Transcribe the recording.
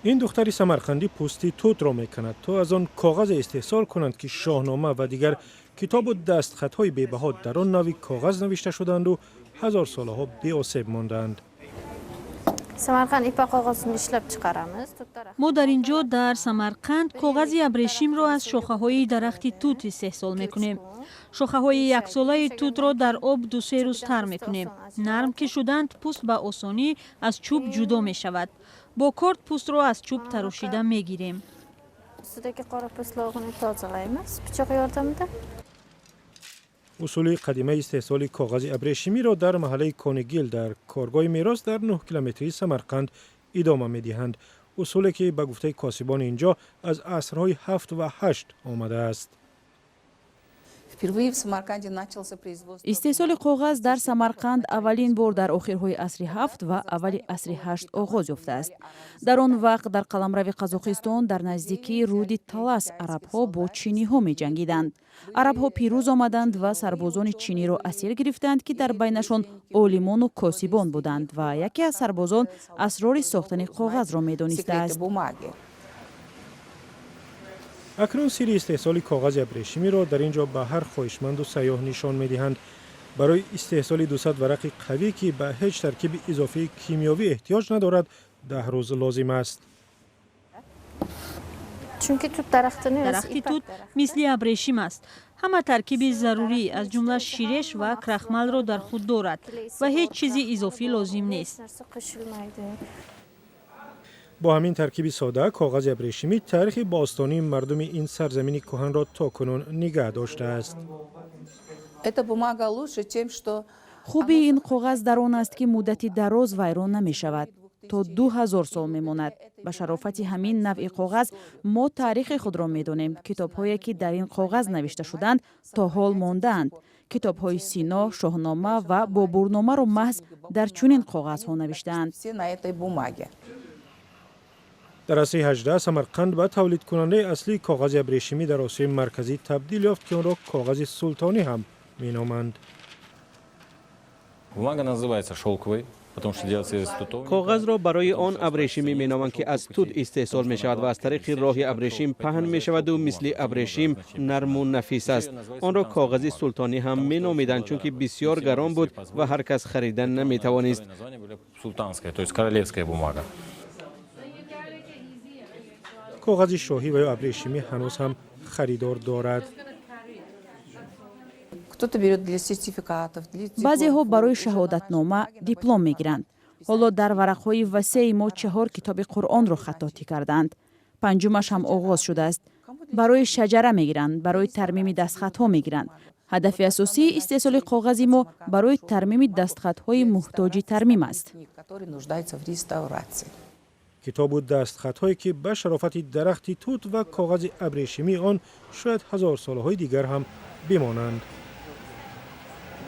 این دختری سمرقندی پوستی توت را میکند تا از آن کاغذ استحصال کنند که شاهنامه و دیگر کتاب و دستخطهای بی‌بها در آن نوع کاغذ نوشته شدند و هزار سالها بی آسیب ماندند. ما در اینجا در سمرقند کاغذ ابریشم را از شاخه های درخت توت استحصال میکنیم. شاخه های یک ساله توت را در آب 2-3 روز تر میکنیم. نرم که شدند پوست به آسانی از چوب جدا می شود. با کارد پوست را از چوب تراشیده میگیریم. اصول قدیمی استحصال کاغذ ابریشمی را در محله کانگیل در کارگاه میراث در 9 کیلومتری سمرقند ادامه می‌دهند. اصولی که به گفته کاسبان اینجا از عصرهای 7 و 8 آمده است. استحصال کاغذ در سمرقند اولین بار در آخرهای عصر 7 و اولی عصر 8 آغاز یافته است. در آن وقت در قلمرو قزاقستان در نزدیکی رود طلس عرب‌ها با چینی‌ها می‌جنگیدند. عرب‌ها پیروز آمدند و سربازان چینی را اسیر گرفتند که در بینشان عالمان و کاسبان بودند و یکی از سربازان اسرار ساختن کاغذ را می‌دانسته است. اکنون سیر استحصال کاغذ ابریشمی را در اینجا به هر خواهشمند و سیاح نشان می‌دهند. برای استحصال 200 ورق قوی که به هیچ ترکیب اضافی کیمیاوی احتیاج ندارد 10 روز لازم است. درخت توت مثل ابریشم است. همه ترکیب ضروری از جمله شیرش و کرخمل را در خود دارد و هیچ چیزی اضافی لازم نیست. با همین ترکیب ساده کاغذ ابریشمی تاریخ باستانی مردم این سرزمین کهن را تاکنون نگه داشته است. خوبی این کاغذ در آن است که مدتی دراز ویران نمی شود. تا 2000 سال می ماند. به شرافت همین نوع کاغذ ما تاریخ خود را می دانیم. کتاب هایی که در این کاغذ نوشته شدند تا حال ماندند. کتاب های سینا، شاهنامه و بابورنامه را محض در چنین کاغذ ها نوشتند. در عصر 18 سمرقند به تولید کننده اصلی کاغذ ابریشمی در آسیای مرکزی تبدیل یافت که آن را کاغذ سلطانی هم می نامند. کاغذ را برای آن ابریشمی می نامند که از توت استحصال می شود و از طریق راه ابریشم پهن می شود و مثل ابریشم نرم و نفیس است. آن را کاغذ سلطانی هم می نامیدند چون که بسیار گران بود و هر کس خریدن نمی توانست. کاغذ شاهی و یا ابریشمی هنوز هم خریدار دارد. بعضی ها برای شهادتنامه دیپلم می گیرند. حالا در ورقهای وسیع ما 4 کتاب قرآن را خطاطی کردند. 5مش هم آغاز شده است. برای شجره می گیرند، برای ترمیم دستخط ها می گیرند. هدف اساسی استحصال کاغذ ما برای ترمیم دستخط های محتاج ترمیم است. کتاب و دستخط هایی که به شرافت درخت توت و کاغذ ابریشمی آن شاید 1000 سالهای دیگر هم بمانند.